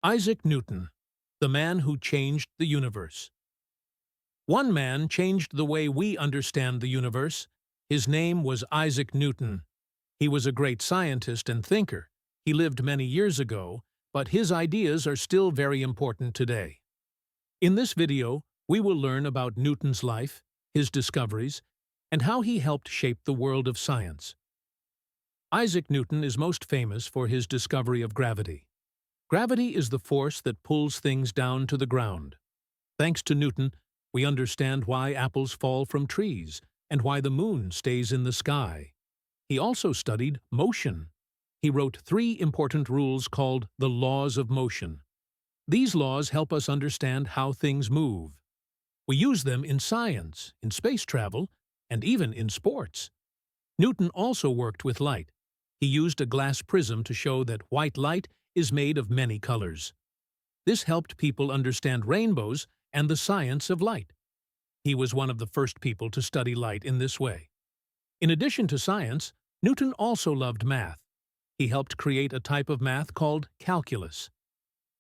Isaac Newton, the man who changed the universe. One man changed the way we understand the universe. His name was Isaac Newton. He was a great scientist and thinker. He lived many years ago, but his ideas are still very important today. In this video, we will learn about Newton's life, his discoveries, and how he helped shape the world of science. Isaac Newton is most famous for his discovery of gravity. Gravity is the force that pulls things down to the ground. Thanks to Newton, we understand why apples fall from trees and why the moon stays in the sky. He also studied motion. He wrote 3 important rules called the laws of motion. These laws help us understand how things move. We use them in science, in space travel, and even in sports. Newton also worked with light. He used a glass prism to show that white light is made of many colors. This helped people understand rainbows and the science of light. He was one of the first people to study light in this way. In addition to science, Newton also loved math. He helped create a type of math called calculus.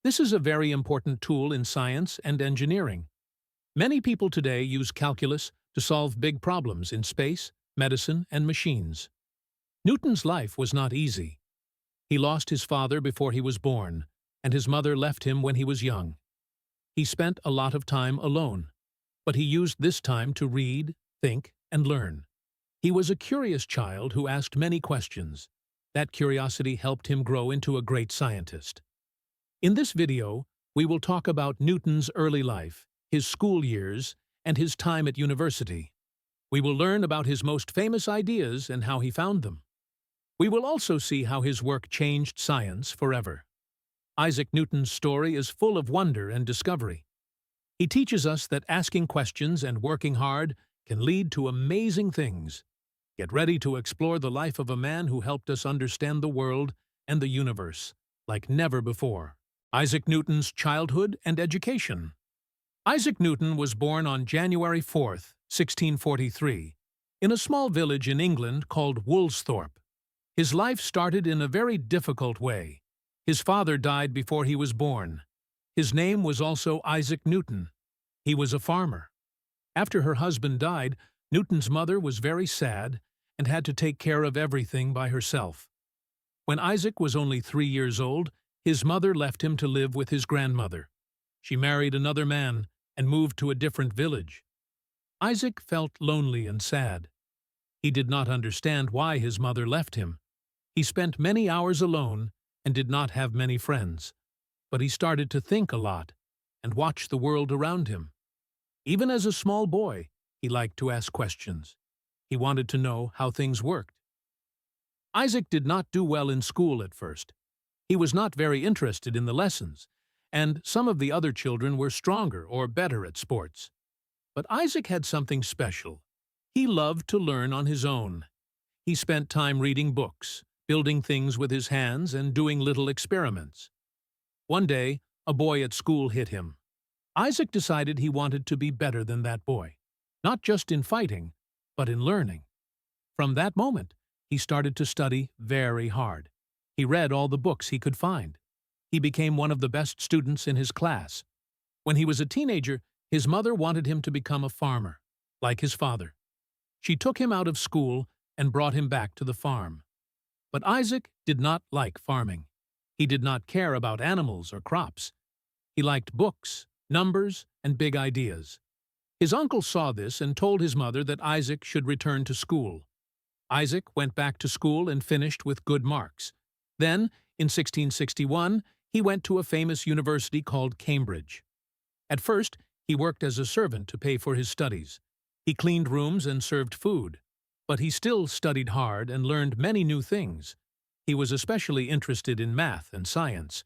This is a very important tool in science and engineering. Many people today use calculus to solve big problems in space, medicine, and machines. Newton's life was not easy. He lost his father before he was born, and his mother left him when he was young. He spent a lot of time alone, but he used this time to read, think, and learn. He was a curious child who asked many questions. That curiosity helped him grow into a great scientist. In this video, we will talk about Newton's early life, his school years, and his time at university. We will learn about his most famous ideas and how he found them. We will also see how his work changed science forever. Isaac Newton's story is full of wonder and discovery. He teaches us that asking questions and working hard can lead to amazing things. Get ready to explore the life of a man who helped us understand the world and the universe like never before. Isaac Newton's childhood and education. Isaac Newton was born on January 4, 1643, in a small village in England called Woolsthorpe. His life started in a very difficult way. His father died before he was born. His name was also Isaac Newton. He was a farmer. After her husband died, Newton's mother was very sad and had to take care of everything by herself. When Isaac was only 3 years old, his mother left him to live with his grandmother. She married another man and moved to a different village. Isaac felt lonely and sad. He did not understand why his mother left him. He spent many hours alone and did not have many friends. But he started to think a lot and watch the world around him. Even as a small boy, he liked to ask questions. He wanted to know how things worked. Isaac did not do well in school at first. He was not very interested in the lessons, and some of the other children were stronger or better at sports. But Isaac had something special. He loved to learn on his own. He spent time reading books, building things with his hands, and doing little experiments. One day, a boy at school hit him. Isaac decided he wanted to be better than that boy, not just in fighting, but in learning. From that moment, he started to study very hard. He read all the books he could find. He became one of the best students in his class. When he was a teenager, his mother wanted him to become a farmer, like his father. She took him out of school and brought him back to the farm. But Isaac did not like farming. He did not care about animals or crops. He liked books, numbers, and big ideas. His uncle saw this and told his mother that Isaac should return to school. Isaac went back to school and finished with good marks. Then, in 1661, he went to a famous university called Cambridge. At first, he worked as a servant to pay for his studies. He cleaned rooms and served food. But he still studied hard and learned many new things. He was especially interested in math and science.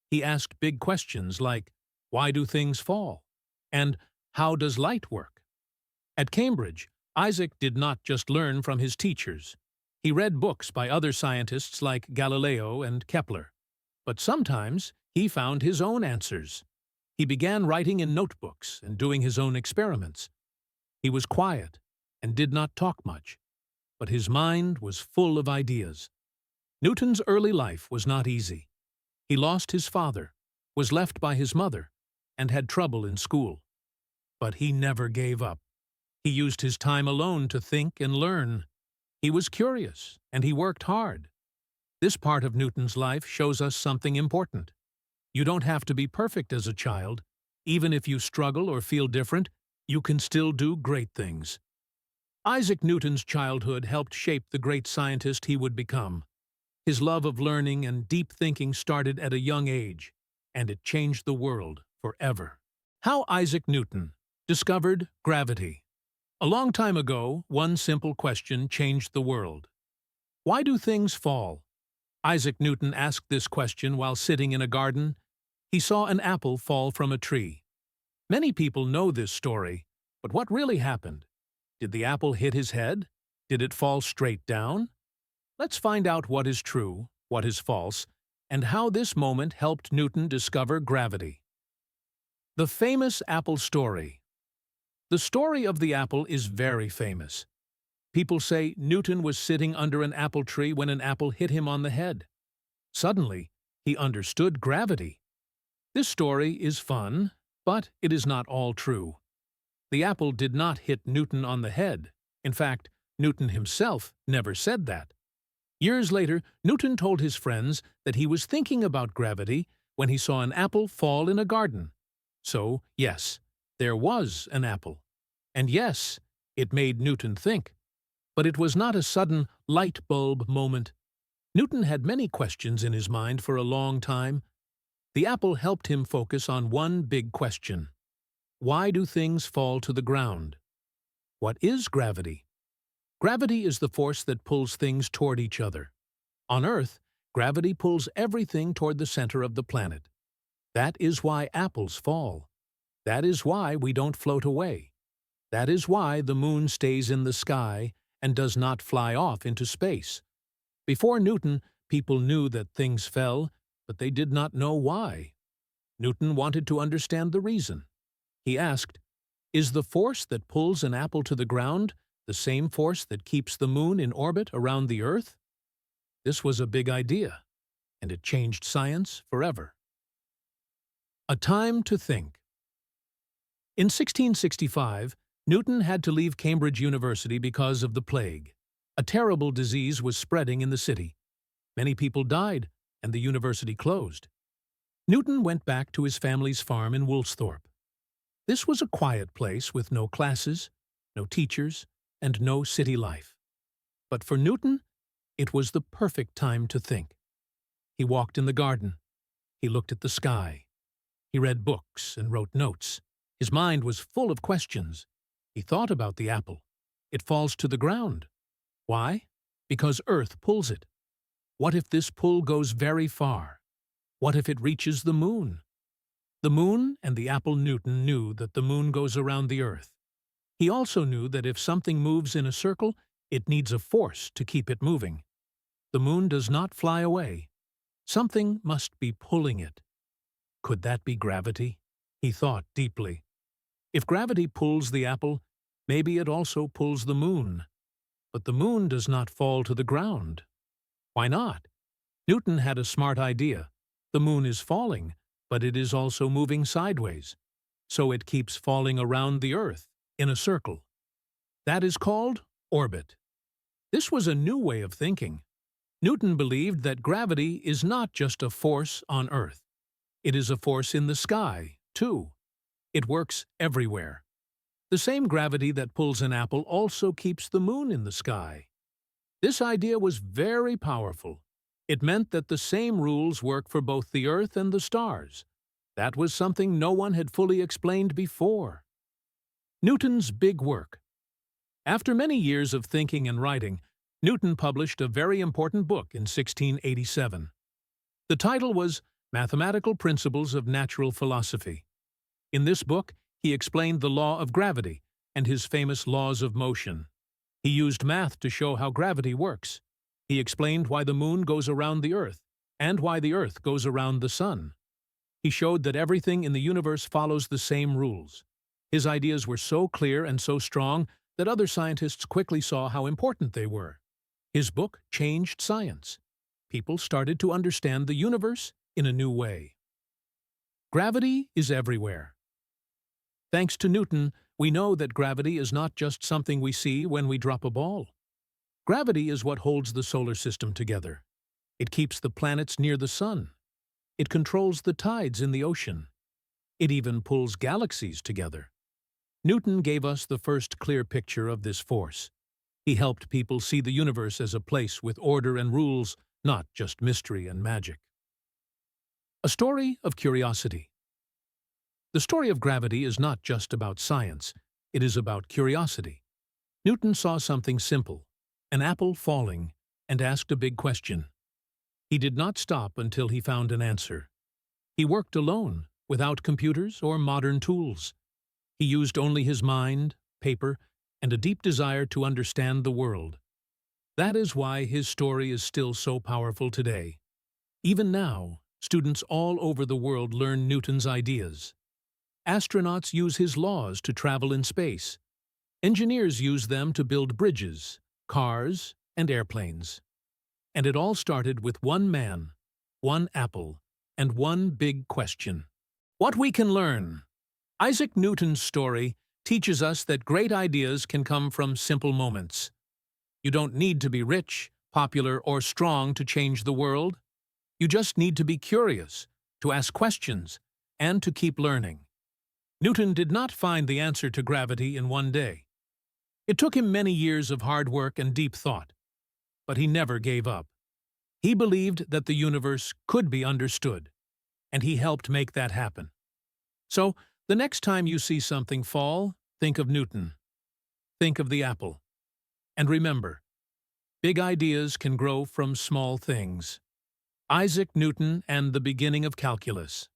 He asked big questions like, why do things fall? And how does light work? At Cambridge, Isaac did not just learn from his teachers. He read books by other scientists like Galileo and Kepler. But sometimes he found his own answers. He began writing in notebooks and doing his own experiments. He was quiet and did not talk much, but his mind was full of ideas. Newton's early life was not easy. He lost his father, was left by his mother, and had trouble in school. But he never gave up. He used his time alone to think and learn. He was curious, and he worked hard. This part of Newton's life shows us something important. You don't have to be perfect as a child. Even if you struggle or feel different, you can still do great things. Isaac Newton's childhood helped shape the great scientist he would become. His love of learning and deep thinking started at a young age, and it changed the world forever. How Isaac Newton discovered gravity. A long time ago, one simple question changed the world. Why do things fall? Isaac Newton asked this question while sitting in a garden. He saw an apple fall from a tree. Many people know this story, but what really happened? Did the apple hit his head? Did it fall straight down? Let's find out what is true, what is false, and how this moment helped Newton discover gravity. The famous apple story. The story of the apple is very famous. People say Newton was sitting under an apple tree when an apple hit him on the head. Suddenly, he understood gravity. This story is fun, but it is not all true. The apple did not hit Newton on the head. In fact, Newton himself never said that. Years later, Newton told his friends that he was thinking about gravity when he saw an apple fall in a garden. So, yes, there was an apple. And yes, it made Newton think. But it was not a sudden light bulb moment. Newton had many questions in his mind for a long time. The apple helped him focus on one big question. Why do things fall to the ground? What is gravity? Gravity is the force that pulls things toward each other. On Earth, gravity pulls everything toward the center of the planet. That is why apples fall. That is why we don't float away. That is why the moon stays in the sky and does not fly off into space. Before Newton, people knew that things fell, but they did not know why. Newton wanted to understand the reason. He asked, "Is the force that pulls an apple to the ground the same force that keeps the moon in orbit around the Earth?" This was a big idea, and it changed science forever. A time to think. In 1665, Newton had to leave Cambridge University because of the plague. A terrible disease was spreading in the city. Many people died, and the university closed. Newton went back to his family's farm in Woolsthorpe. This was a quiet place with no classes, no teachers, and no city life. But for Newton, it was the perfect time to think. He walked in the garden. He looked at the sky. He read books and wrote notes. His mind was full of questions. He thought about the apple. It falls to the ground. Why? Because Earth pulls it. What if this pull goes very far? What if it reaches the moon? The moon and the apple Newton knew that the moon goes around the Earth. He also knew that if something moves in a circle, it needs a force to keep it moving. The moon does not fly away. Something must be pulling it. Could that be gravity? He thought deeply. If gravity pulls the apple, maybe it also pulls the moon. But the moon does not fall to the ground. Why not? Newton had a smart idea. The moon is falling, but it is also moving sideways. So it keeps falling around the Earth in a circle. That is called orbit. This was a new way of thinking. Newton believed that gravity is not just a force on Earth. It is a force in the sky, too. It works everywhere. The same gravity that pulls an apple also keeps the moon in the sky. This idea was very powerful. It meant that the same rules work for both the Earth and the stars. That was something no one had fully explained before. Newton's big work. After many years of thinking and writing, Newton published a very important book in 1687. The title was Mathematical Principles of Natural Philosophy. In this book, he explained the law of gravity and his famous laws of motion. He used math to show how gravity works. He explained why the moon goes around the Earth and why the Earth goes around the sun. He showed that everything in the universe follows the same rules. His ideas were so clear and so strong that other scientists quickly saw how important they were. His book changed science. People started to understand the universe in a new way. Gravity is everywhere. Thanks to Newton, we know that gravity is not just something we see when we drop a ball. Gravity is what holds the solar system together. It keeps the planets near the sun. It controls the tides in the ocean. It even pulls galaxies together. Newton gave us the first clear picture of this force. He helped people see the universe as a place with order and rules, not just mystery and magic. A story of curiosity. The story of gravity is not just about science, it is about curiosity. Newton saw something simple, an apple falling, and asked a big question. He did not stop until he found an answer. He worked alone, without computers or modern tools. He used only his mind, paper, and a deep desire to understand the world. That is why his story is still so powerful today. Even now, students all over the world learn Newton's ideas. Astronauts use his laws to travel in space. Engineers use them to build bridges, cars, and airplanes. And it all started with one man, one apple, and one big question. What we can learn. Isaac Newton's story teaches us that great ideas can come from simple moments. You don't need to be rich, popular, or strong to change the world. You just need to be curious, to ask questions, and to keep learning. Newton did not find the answer to gravity in one day. It took him many years of hard work and deep thought. But he never gave up. He believed that the universe could be understood, and he helped make that happen. So, the next time you see something fall, think of Newton. Think of the apple. And remember, big ideas can grow from small things. Isaac Newton and the beginning of calculus.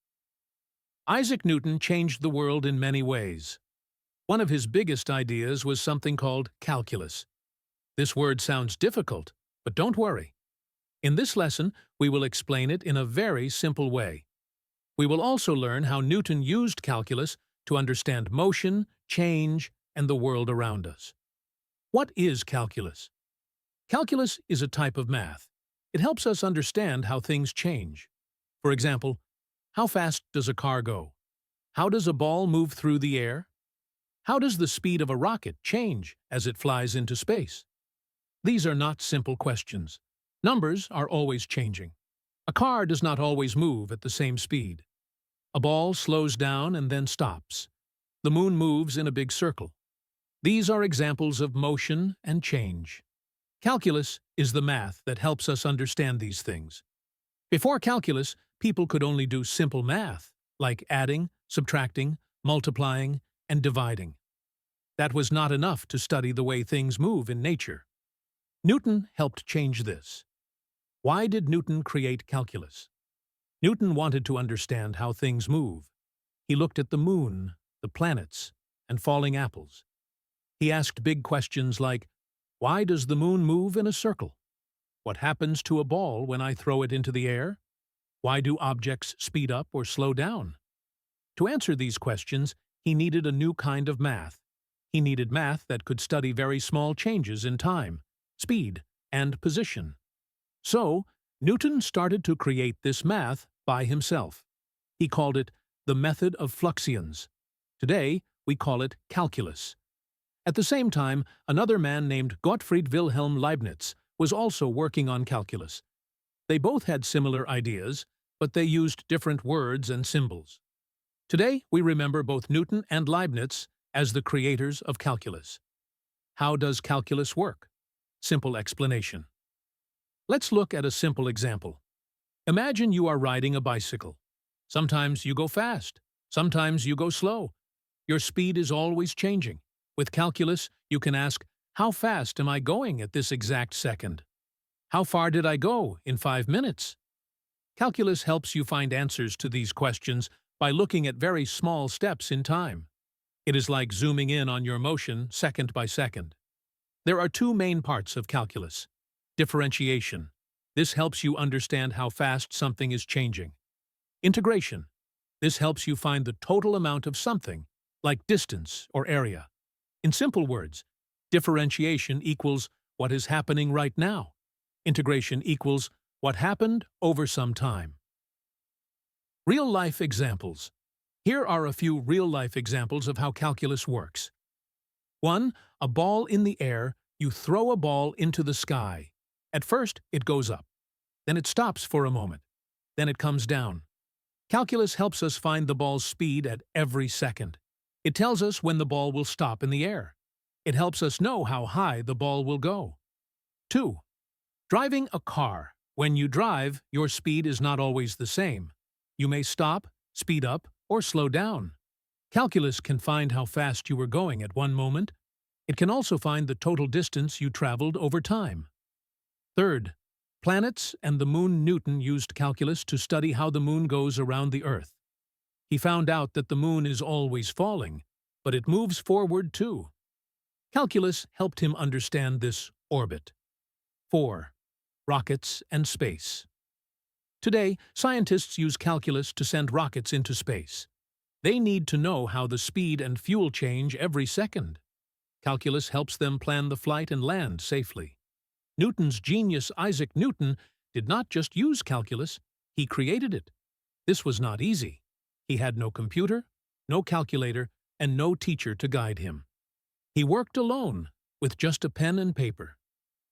Isaac Newton changed the world in many ways. One of his biggest ideas was something called calculus. This word sounds difficult, but don't worry. In this lesson, we will explain it in a very simple way. We will also learn how Newton used calculus to understand motion, change, and the world around us. What is calculus? Calculus is a type of math. It helps us understand how things change. For example, how fast does a car go? How does a ball move through the air? How does the speed of a rocket change as it flies into space? These are not simple questions. Numbers are always changing. A car does not always move at the same speed. A ball slows down and then stops. The moon moves in a big circle. These are examples of motion and change. Calculus is the math that helps us understand these things. Before calculus, people could only do simple math, like adding, subtracting, multiplying, and dividing. That was not enough to study the way things move in nature. Newton helped change this. Why did Newton create calculus? Newton wanted to understand how things move. He looked at the moon, the planets, and falling apples. He asked big questions like, why does the moon move in a circle? What happens to a ball when I throw it into the air? Why do objects speed up or slow down? To answer these questions, he needed a new kind of math. He needed math that could study very small changes in time, speed, and position. So, Newton started to create this math by himself. He called it the method of fluxions. Today, we call it calculus. At the same time, another man named Gottfried Wilhelm Leibniz was also working on calculus. They both had similar ideas, but they used different words and symbols. Today, we remember both Newton and Leibniz as the creators of calculus. How does calculus work? Simple explanation. Let's look at a simple example. Imagine you are riding a bicycle. Sometimes you go fast, sometimes you go slow. Your speed is always changing. With calculus, you can ask, how fast am I going at this exact second? How far did I go in 5 minutes? Calculus helps you find answers to these questions by looking at very small steps in time. It is like zooming in on your motion second by second. There are two main parts of calculus. Differentiation. This helps you understand how fast something is changing. Integration. This helps you find the total amount of something, like distance or area. In simple words, differentiation equals what is happening right now. Integration equals what happened over some time. Real-life examples. Here are a few real-life examples of how calculus works. 1. A ball in the air. You throw a ball into the sky. At first, it goes up. Then it stops for a moment. Then it comes down. Calculus helps us find the ball's speed at every second. It tells us when the ball will stop in the air. It helps us know how high the ball will go. 2. Driving a car. When you drive, your speed is not always the same. You may stop, speed up, or slow down. Calculus can find how fast you were going at one moment. It can also find the total distance you traveled over time. 3. Planets and the moon. Newton used calculus to study how the moon goes around the Earth. He found out that the moon is always falling, but it moves forward too. Calculus helped him understand this orbit. 4. Rockets and space. Today, scientists use calculus to send rockets into space. They need to know how the speed and fuel change every second. Calculus helps them plan the flight and land safely. Newton's genius Isaac Newton did not just use calculus, he created it. This was not easy. He had no computer, no calculator, and no teacher to guide him. He worked alone, with just a pen and paper.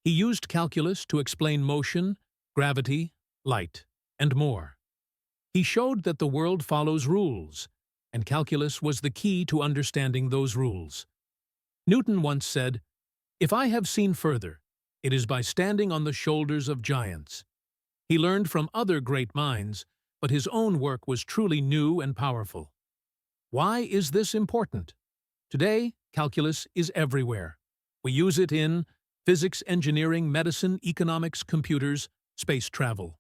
He used calculus to explain motion, gravity, light, and more. He showed that the world follows rules, and calculus was the key to understanding those rules. Newton once said, "If I have seen further, it is by standing on the shoulders of giants." He learned from other great minds, but his own work was truly new and powerful. Why is this important? Today, calculus is everywhere. We use it in physics, engineering, medicine, economics, computers, space travel.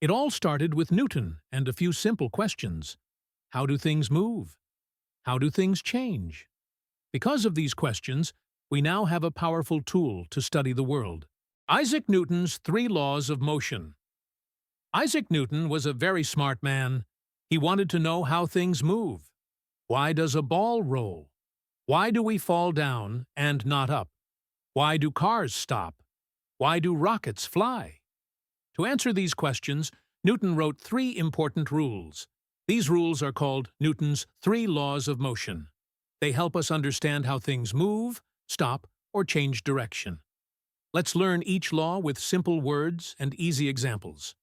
It all started with Newton and a few simple questions. How do things move? How do things change? Because of these questions, we now have a powerful tool to study the world. Isaac Newton's 3 laws of motion. Isaac Newton was a very smart man. He wanted to know how things move. Why does a ball roll? Why do we fall down and not up? Why do cars stop? Why do rockets fly? To answer these questions, Newton wrote 3 important rules. These rules are called Newton's 3 laws of motion. They help us understand how things move, stop, or change direction. Let's learn each law with simple words and easy examples.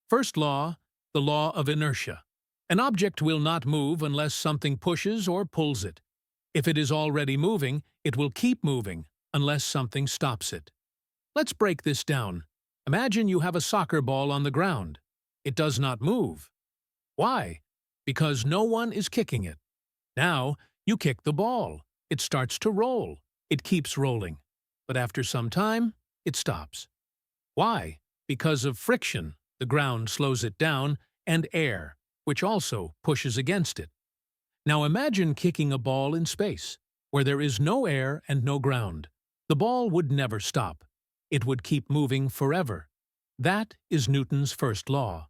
First law, the law of inertia. An object will not move unless something pushes or pulls it. If it is already moving, it will keep moving unless something stops it. Let's break this down. Imagine you have a soccer ball on the ground. It does not move. Why? Because no one is kicking it. Now, you kick the ball. It starts to roll. It keeps rolling. But after some time, it stops. Why? Because of friction, the ground slows it down, and air, which also pushes against it. Now imagine kicking a ball in space, where there is no air and no ground. The ball would never stop. It would keep moving forever. That is Newton's first law.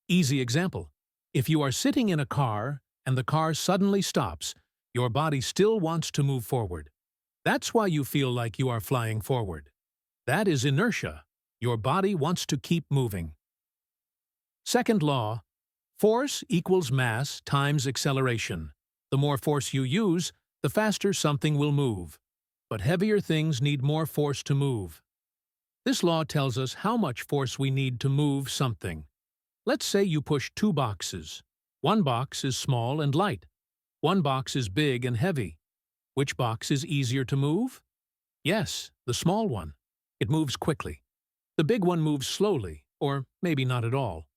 Easy example. If you are sitting in a car and the car suddenly stops, your body still wants to move forward. That's why you feel like you are flying forward. That is inertia. Your body wants to keep moving. Second law, force equals mass times acceleration. The more force you use, the faster something will move. But heavier things need more force to move. This law tells us how much force we need to move something. Let's say you push 2 boxes. One box is small and light. One box is big and heavy. Which box is easier to move? Yes, the small one. It moves quickly. The big one moves slowly, or maybe not at all.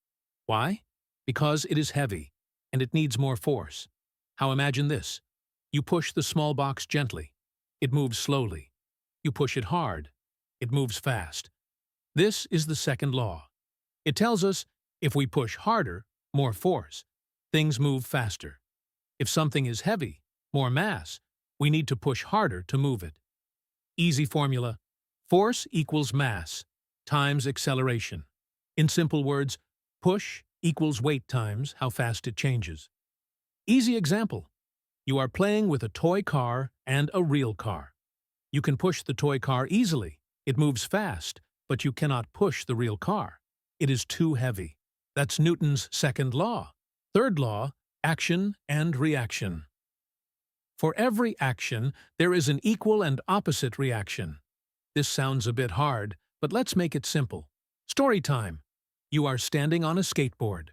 Why? Because it is heavy, and it needs more force. How imagine this? You push the small box gently. It moves slowly. You push it hard. It moves fast. This is the second law. It tells us if we push harder, more force, things move faster. If something is heavy, more mass, we need to push harder to move it. Easy formula. Force equals mass times acceleration. In simple words, push equals weight times how fast it changes. Easy example. You are playing with a toy car and a real car. You can push the toy car easily. It moves fast, but you cannot push the real car. It is too heavy. That's Newton's second law. Third law, action and reaction. For every action, there is an equal and opposite reaction. This sounds a bit hard, but let's make it simple. Story time. You are standing on a skateboard.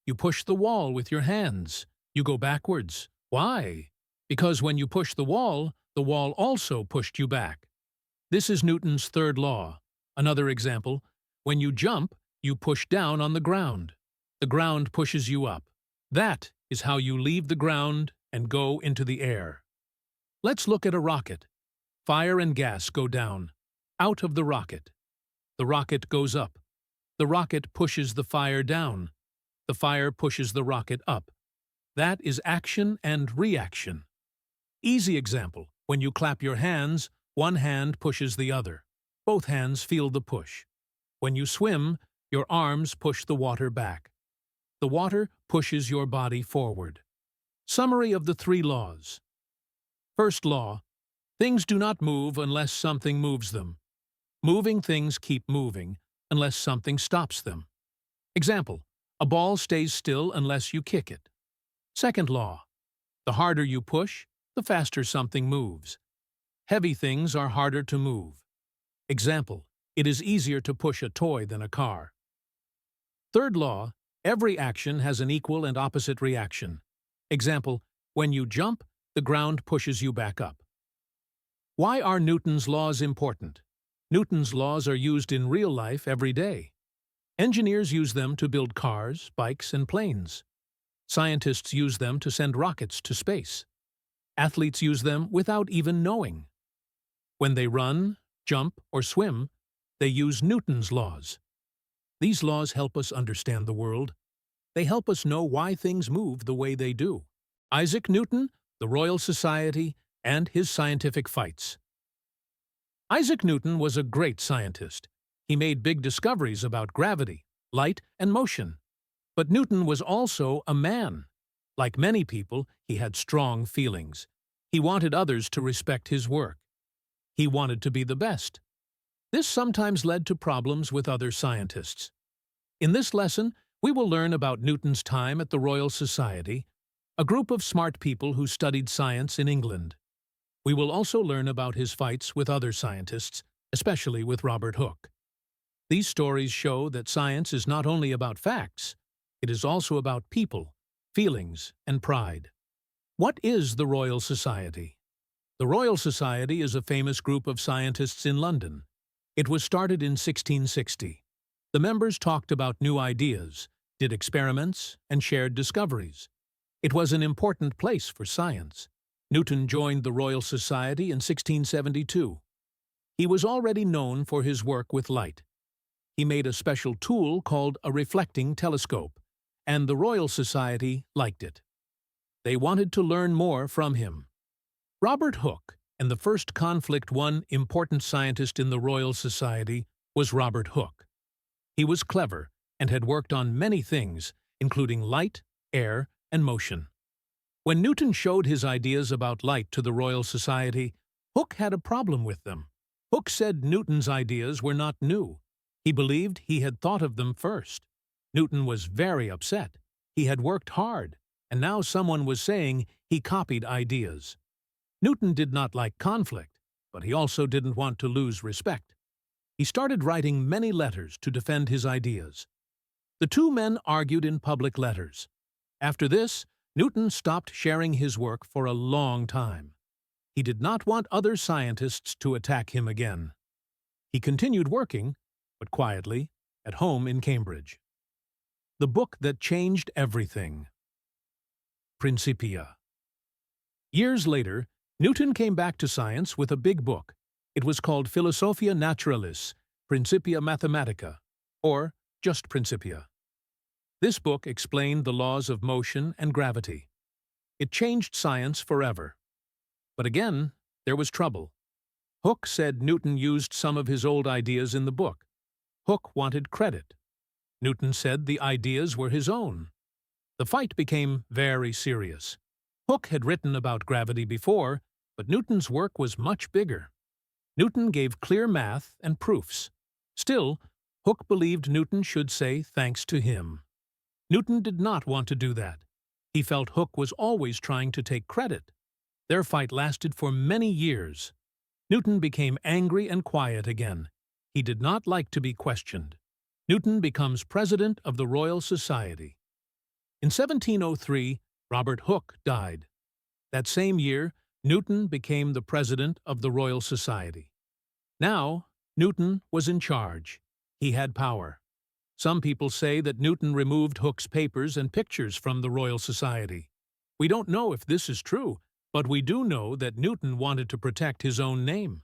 You push the wall with your hands. You go backwards. Why? Because when you push the wall also pushed you back. This is Newton's third law. Another example, when you jump, you push down on the ground. The ground pushes you up. That is how you leave the ground and go into the air. Let's look at a rocket. Fire and gas go down, out of the rocket. The rocket goes up. The rocket pushes the fire down. The fire pushes the rocket up. That is action and reaction. Easy example, when you clap your hands, one hand pushes the other. Both hands feel the push. When you swim, your arms push the water back. The water pushes your body forward. Summary of the three laws. First law, things do not move unless something moves them. Moving things keep moving unless something stops them. Example, a ball stays still unless you kick it. Second law, the harder you push, the faster something moves. Heavy things are harder to move. Example, it is easier to push a toy than a car. Third law, every action has an equal and opposite reaction. Example, when you jump, the ground pushes you back up. Why are Newton's laws important? Newton's laws are used in real life every day. Engineers use them to build cars, bikes, and planes. Scientists use them to send rockets to space. Athletes use them without even knowing. When they run, jump, or swim, they use Newton's laws. These laws help us understand the world. They help us know why things move the way they do. Isaac Newton, the Royal Society, and his scientific fights. Isaac Newton was a great scientist. He made big discoveries about gravity, light, and motion. But Newton was also a man. Like many people, he had strong feelings. He wanted others to respect his work. He wanted to be the best. This sometimes led to problems with other scientists. In this lesson, we will learn about Newton's time at the Royal Society, a group of smart people who studied science in England. We will also learn about his fights with other scientists, especially with Robert Hooke. These stories show that science is not only about facts, it is also about people, feelings, and pride. What is the Royal Society? The Royal Society is a famous group of scientists in London. It was started in 1660. The members talked about new ideas, did experiments, and shared discoveries. It was an important place for science. Newton joined the Royal Society in 1672. He was already known for his work with light. He made a special tool called a reflecting telescope, and the Royal Society liked it. They wanted to learn more from him. Robert Hooke, and the first conflict-one important scientist in the Royal Society, was Robert Hooke. He was clever and had worked on many things, including light, air, and motion. When Newton showed his ideas about light to the Royal Society, Hooke had a problem with them. Hooke said Newton's ideas were not new. He believed he had thought of them first. Newton was very upset. He had worked hard, and now someone was saying he copied ideas. Newton did not like conflict, but he also didn't want to lose respect. He started writing many letters to defend his ideas. The two men argued in public letters. After this, Newton stopped sharing his work for a long time. He did not want other scientists to attack him again. He continued working, but quietly, at home in Cambridge. The book that changed everything. Principia. Years later, Newton came back to science with a big book. It was called Philosophia Naturalis, Principia Mathematica, or just Principia. This book explained the laws of motion and gravity. It changed science forever. But again, there was trouble. Hooke said Newton used some of his old ideas in the book. Hooke wanted credit. Newton said the ideas were his own. The fight became very serious. Hooke had written about gravity before, but Newton's work was much bigger. Newton gave clear math and proofs. Still, Hooke believed Newton should say thanks to him. Newton did not want to do that. He felt Hooke was always trying to take credit. Their fight lasted for many years. Newton became angry and quiet again. He did not like to be questioned. Newton becomes president of the Royal Society. In 1703, Robert Hooke died. That same year, Newton became the president of the Royal Society. Now, Newton was in charge. He had power. Some people say that Newton removed Hooke's papers and pictures from the Royal Society. We don't know if this is true, but we do know that Newton wanted to protect his own name.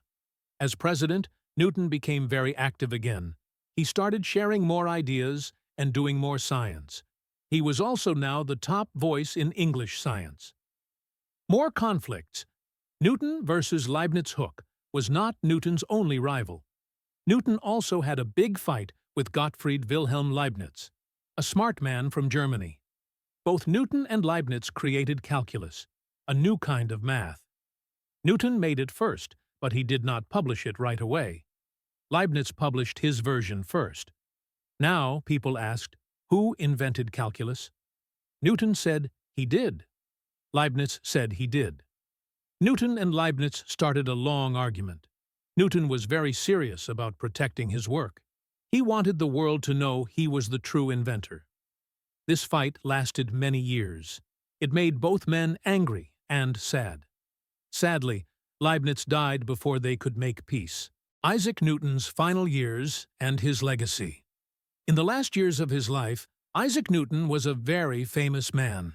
As president, Newton became very active again. He started sharing more ideas and doing more science. He was also now the top voice in English science. More conflicts. Newton versus Leibniz-Hooke was not Newton's only rival. Newton also had a big fight with Gottfried Wilhelm Leibniz, a smart man from Germany. Both Newton and Leibniz created calculus, a new kind of math. Newton made it first, but he did not publish it right away. Leibniz published his version first. Now people asked, who invented calculus? Newton said he did. Leibniz said he did. Newton and Leibniz started a long argument. Newton was very serious about protecting his work. He wanted the world to know he was the true inventor. This fight lasted many years. It made both men angry and sad. Sadly, Leibniz died before they could make peace. Isaac Newton's final years and his legacy. In the last years of his life, Isaac Newton was a very famous man.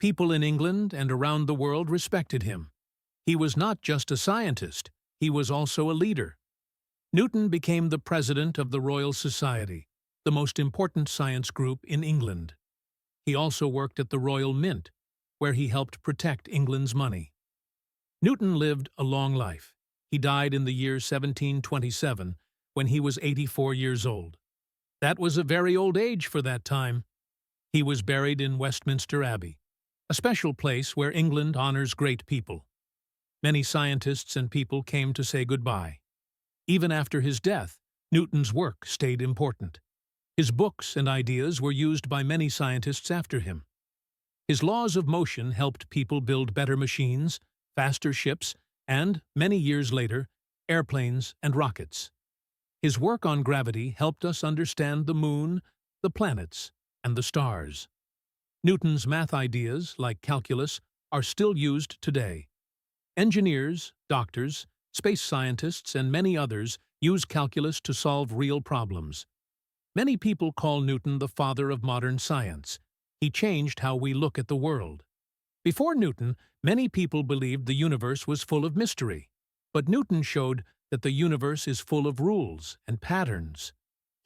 People in England and around the world respected him. He was not just a scientist, he was also a leader. Newton became the president of the Royal Society, the most important science group in England. He also worked at the Royal Mint, where he helped protect England's money. Newton lived a long life. He died in the year 1727, when he was 84 years old. That was a very old age for that time. He was buried in Westminster Abbey, a special place where England honors great people. Many scientists and people came to say goodbye. Even after his death, Newton's work stayed important. His books and ideas were used by many scientists after him. His laws of motion helped people build better machines, faster ships, and, many years later, airplanes and rockets. His work on gravity helped us understand the moon, the planets, and the stars. Newton's math ideas, like calculus, are still used today. Engineers, doctors, space scientists, and many others use calculus to solve real problems. Many people call Newton the father of modern science. He changed how we look at the world. Before Newton, many people believed the universe was full of mystery. But Newton showed that the universe is full of rules and patterns.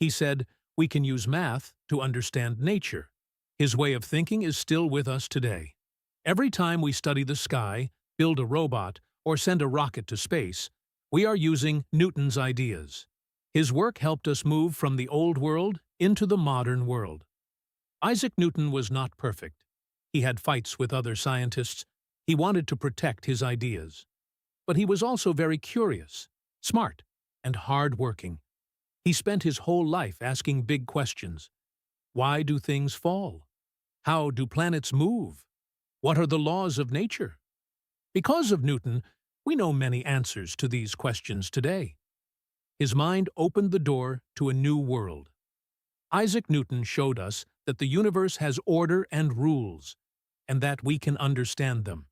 He said, we can use math to understand nature. His way of thinking is still with us today. Every time we study the sky, build a robot, or send a rocket to space, we are using Newton's ideas. His work helped us move from the old world into the modern world. Isaac Newton was not perfect. He had fights with other scientists. He wanted to protect his ideas. But he was also very curious, smart, and hard-working. He spent his whole life asking big questions. Why do things fall? How do planets move? What are the laws of nature? Because of Newton, we know many answers to these questions today. His mind opened the door to a new world. Isaac Newton showed us that the universe has order and rules, and that we can understand them.